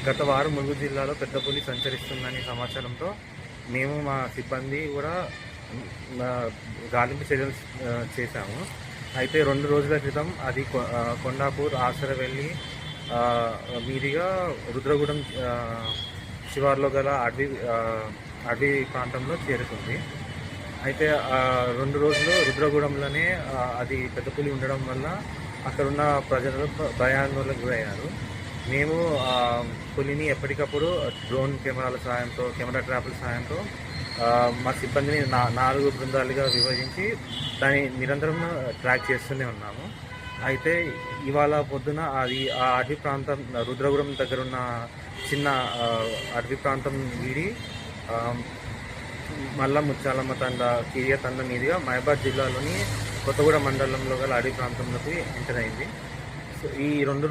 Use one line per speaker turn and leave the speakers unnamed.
గత వారం ములుగు జిల్లాలో పెద్ద పులి సంచరిస్తుందనే సమాచారంతో మేము మా సిబ్బంది కూడా గాలింపు చర్యలు చేశాము. అయితే 2 రోజుల క్రితం అది కొండాపూర్ ఆసరవెల్లి మీదుగా రుద్రగూడెం శివార్లో గల అడవి ప్రాంతంలో చేరుతుంది. అయితే 2 రోజులు రుద్రగూడెంలోనే అది పెద్ద పులి ఉండడం వల్ల అక్కడున్న ప్రజలు భయాందోళనకు గురయ్యారు. మేము పులిని ఎప్పటికప్పుడు డ్రోన్ కెమెరాల సహాయంతో, కెమెరా ట్రాపుల సహాయంతో మా సిబ్బందిని 4 బృందాలుగా విభజించి దాన్ని నిరంతరం ట్రాక్ చేస్తూనే ఉన్నాము. అయితే ఇవాళ పొద్దున అది ఆ అడవి ప్రాంతం రుద్రగూడెం దగ్గర ఉన్న చిన్న అడవి ప్రాంతం వీడి మల్ల ముచ్చాలమ్మ తండ, కిరియా తండ మీదుగా మహబాద్ జిల్లాలోని కొత్తగూడెం మండలంలో గల అడవి ప్రాంతంలోకి ఎంటర్ అయింది. సో ఈ 2